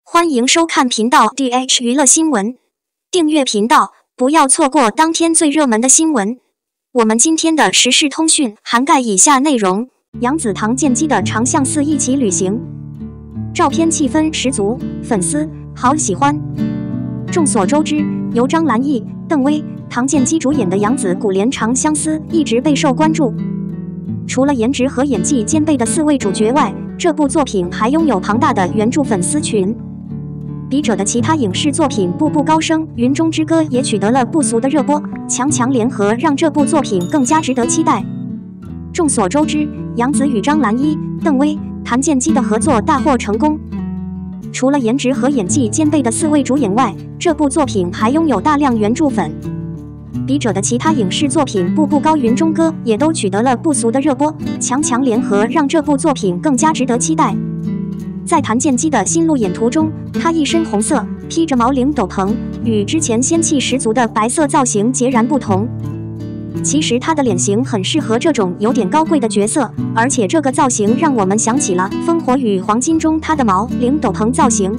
欢迎收看频道 DH 娱乐新闻，订阅频道，不要错过当天最热门的新闻。我们今天的时事通讯涵盖以下内容：杨紫唐建基的长相寺一起旅行，照片气氛十足，粉丝好喜欢。众所周知，由张兰易、邓薇、唐建基主演的杨紫古莲长相思一直备受关注。除了颜值和演技兼备的4位主角外，这部作品还拥有庞大的原著粉丝群。笔者的其他影视作品《步步高升》《云中之歌》也取得了不俗的热播，强联合让这部作品更加值得期待。众所周知，杨紫与张兰易、邓薇、唐建基的合作大获成功。除了颜值和演技兼备的4位主演外，这部作品还拥有大量原著粉。笔者的其他影视作品《步步高》《云中歌》也都取得了不俗的热播，强联合让这部作品更加值得期待。在唐建基的新路演图中，他一身红色，披着毛领斗篷，与之前仙气十足的白色造型截然不同。其实他的脸型很适合这种有点高贵的角色，而且这个造型让我们想起了《烽火与黄金》中他的毛领斗篷造型。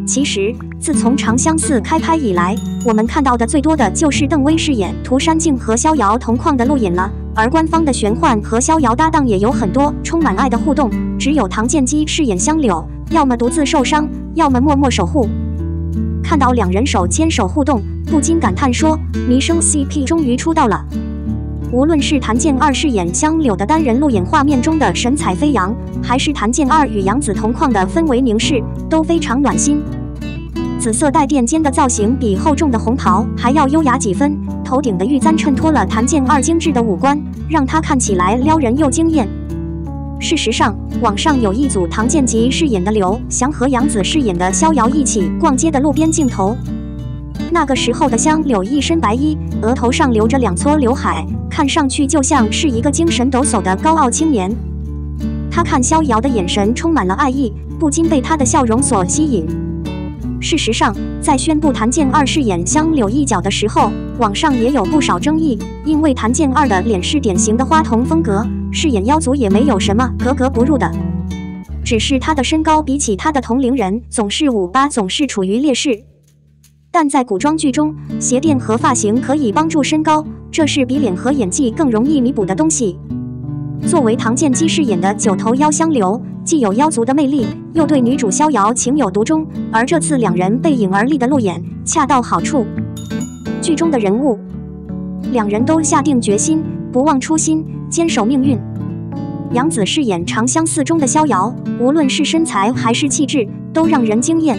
其实，自从《长相寺》开拍以来，我们看到的最多的就是邓薇饰演涂山烬和逍遥同框的路演了，而官方的玄幻和逍遥搭档也有很多充满爱的互动，只有唐建基饰演香柳，要么独自受伤，要么默默守护。看到两人手牵手互动，不禁感叹说，弥生 CP 终于出道了。无论是谭健二饰演香柳的单人路演画面中的神采飞扬，还是谭健二与杨紫同框的氛围凝视，都非常暖心。紫色带垫肩的造型比厚重的红袍还要优雅几分，头顶的玉簪衬托了谭健二精致的五官，让他看起来撩人又惊艳。事实上，网上有一组唐建基饰演的刘翔和杨紫饰演的逍遥一起逛街的路边镜头。那个时候的香柳一身白衣，额头上留着2撮刘海，看上去就像是一个精神抖擞的高傲青年。他看逍遥的眼神充满了爱意，不禁被他的笑容所吸引。事实上，在宣布谭健二饰演香柳一角的时候，网上也有不少争议，因为谭健二的脸是典型的花童风格，饰演妖族也没有什么格格不入的，只是他的身高比起他的同龄人总是5'8"，总是处于劣势。但在古装剧中，鞋垫和发型可以帮助身高，这是比脸和演技更容易弥补的东西。作为唐建基饰演的9头妖香柳，既有妖族的魅力，又对女主逍遥情有独钟，而这次两人背影而立的路演恰到好处。剧中的人物，两人都下定决心，不忘初心，坚守命运。杨紫饰演长相寺中的逍遥，无论是身材还是气质，都让人惊艳。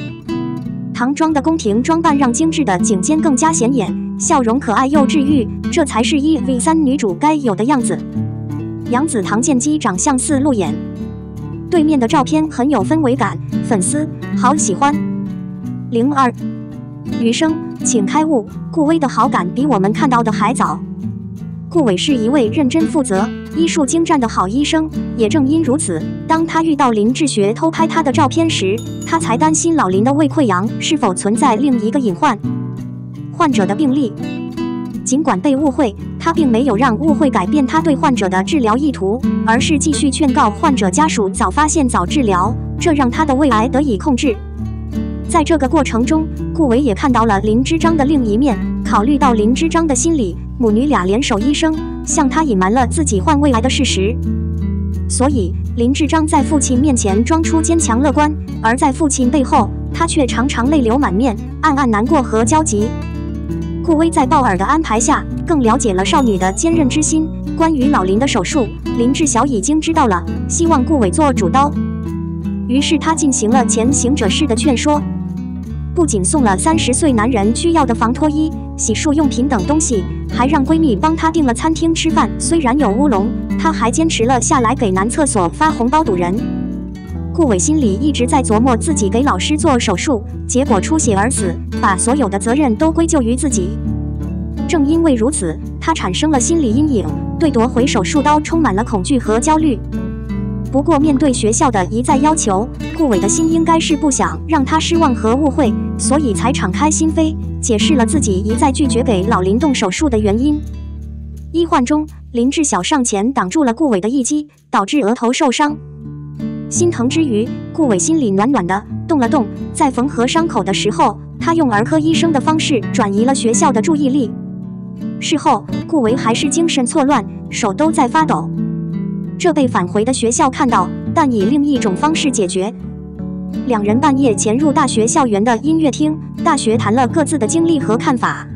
唐装的宫廷装扮让精致的颈肩更加显眼，笑容可爱又治愈，这才是1v3女主该有的样子。杨紫唐建基长相寺路演，对面的照片很有氛围感，粉丝好喜欢。02余生，请开悟。顾薇的好感比我们看到的还早。顾伟是一位认真负责、医术精湛的好医生，也正因如此，当他遇到林志学偷拍他的照片时，他才担心老林的胃溃疡是否存在另一个隐患。患者的病历，尽管被误会，他并没有让误会改变他对患者的治疗意图，而是继续劝告患者家属早发现早治疗，这让他的胃癌得以控制。在这个过程中，顾伟也看到了林之章的另一面，考虑到林之章的心理，母女俩联手医生，向他隐瞒了自己患胃癌的事实。所以林志章在父亲面前装出坚强乐观，而在父亲背后，他却常常泪流满面，暗暗难过和焦急。顾薇在鲍尔的安排下，更了解了少女的坚韧之心。关于老林的手术，林志晓已经知道了，希望顾伟做主刀。于是他进行了前行者式的劝说，不仅送了30岁男人需要的防脱衣、洗漱用品等东西，还让闺蜜帮她订了餐厅吃饭。虽然有乌龙，她还坚持了下来，给男厕所发红包堵人。顾伟心里一直在琢磨自己给老师做手术，结果出血而死，把所有的责任都归咎于自己。正因为如此，他产生了心理阴影，对夺回手术刀充满了恐惧和焦虑。不过面对学校的一再要求，顾伟的心应该是不想让他失望和误会，所以才敞开心扉，解释了自己一再拒绝给老林动手术的原因。医患中，林志晓上前挡住了顾伟的一击，导致额头受伤。心疼之余，顾伟心里暖暖的，动了动。在缝合伤口的时候，他用儿科医生的方式转移了学校的注意力。事后，顾伟还是精神错乱，手都在发抖。这被返回的学校看到，但以另一种方式解决。两人半夜潜入大学校园的音乐厅，大学谈了各自的经历和看法。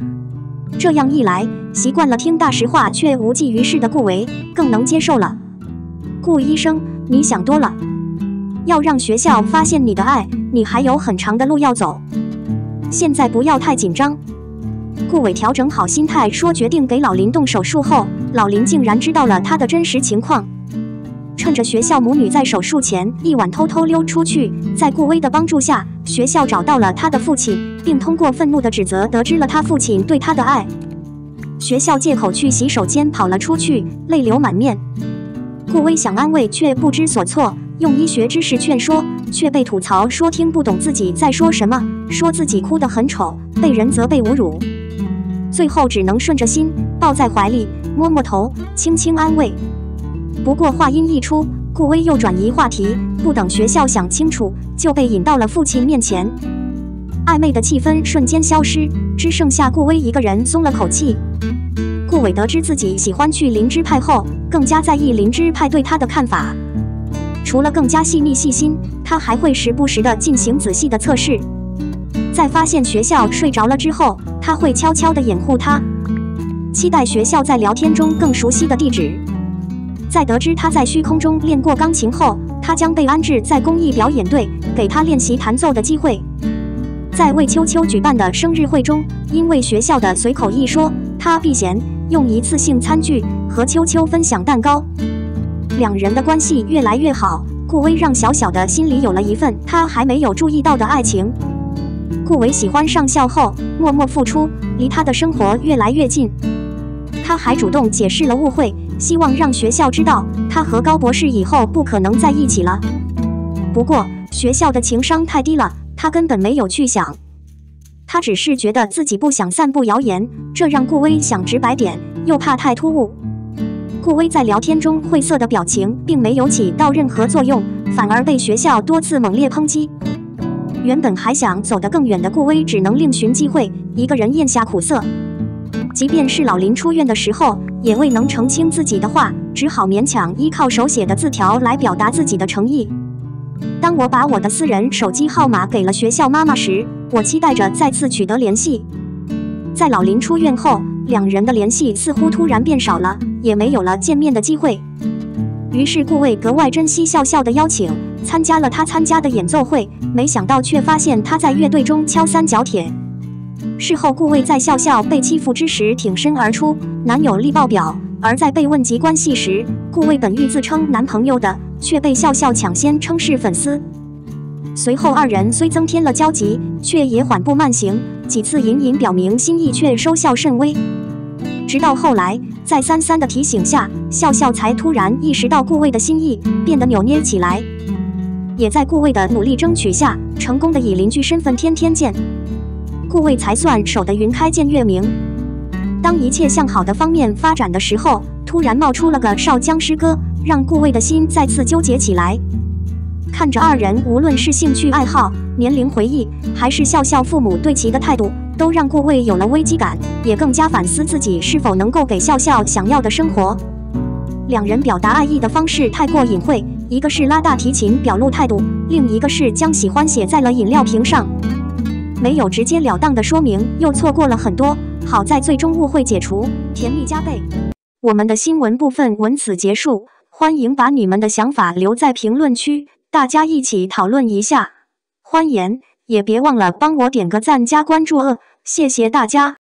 这样一来，习惯了听大实话却无济于事的顾维更能接受了。顾医生，你想多了。要让学校发现你的爱，你还有很长的路要走。现在不要太紧张。顾伟调整好心态说，决定给老林动手术后，老林竟然知道了他的真实情况。趁着学校母女在手术前一晚偷偷溜出去，在顾威的帮助下，学校找到了他的父亲，并通过愤怒的指责得知了他父亲对他的爱。学校借口去洗手间跑了出去，泪流满面。顾威想安慰却不知所措，用医学知识劝说，却被吐槽说听不懂自己在说什么，说自己哭得很丑，被人责备侮辱。最后只能顺着心，抱在怀里，摸摸头，轻轻安慰。不过话音一出，顾威又转移话题，不等学校想清楚，就被引到了父亲面前。暧昧的气氛瞬间消失，只剩下顾威一个人松了口气。顾伟得知自己喜欢去灵芝派后，更加在意灵芝派对他的看法。除了更加细腻细心，他还会时不时地进行仔细的测试。在发现学校睡着了之后，他会悄悄地掩护他，期待学校在聊天中更熟悉的地址。在得知他在虚空中练过钢琴后，他将被安置在公益表演队，给他练习弹奏的机会。在为秋秋举办的生日会中，因为学校的随口一说，他避嫌，用一次性餐具和秋秋分享蛋糕。两人的关系越来越好，顾威让小小的心里有了一份他还没有注意到的爱情。顾伟喜欢上校后，默默付出，离他的生活越来越近。他还主动解释了误会，希望让学校知道他和高博士以后不可能在一起了。不过学校的情商太低了，他根本没有去想。他只是觉得自己不想散布谣言，这让顾威想直白点，又怕太突兀。顾威在聊天中晦涩的表情并没有起到任何作用，反而被学校多次猛烈抨击。原本还想走得更远的顾威只能另寻机会，一个人咽下苦涩。即便是老林出院的时候，也未能澄清自己的话，只好勉强依靠手写的字条来表达自己的诚意。当我把我的私人手机号码给了学校妈妈时，我期待着再次取得联系。在老林出院后，两人的联系似乎突然变少了，也没有了见面的机会。于是顾魏格外珍惜笑笑的邀请，参加了他参加的演奏会，没想到却发现他在乐队中敲三角铁。事后顾魏在笑笑被欺负之时挺身而出，男友力爆表，而在被问及关系时，顾魏本欲自称男朋友的，却被笑笑抢先称是粉丝。随后二人虽增添了交集，却也缓步慢行，几次隐隐表明心意却收效甚微。直到后来，在三三的提醒下，笑笑才突然意识到顾魏的心意，变得扭捏起来。也在顾魏的努力争取下，成功的以邻居身份天天见。顾魏才算守得云开见月明。当一切向好的方面发展的时候，突然冒出了个少江师哥，让顾魏的心再次纠结起来。看着二人无论是兴趣爱好、年龄回忆，还是笑笑父母对其的态度，都让顾魏有了危机感，也更加反思自己是否能够给笑笑想要的生活。两人表达爱意的方式太过隐晦，一个是拉大提琴表露态度，另一个是将喜欢写在了饮料瓶上。没有直截了当的说明，又错过了很多。好在最终误会解除，甜蜜加倍。我们的新闻部分文此结束，欢迎把你们的想法留在评论区，大家一起讨论一下。欢迎，也别忘了帮我点个赞加关注谢谢大家。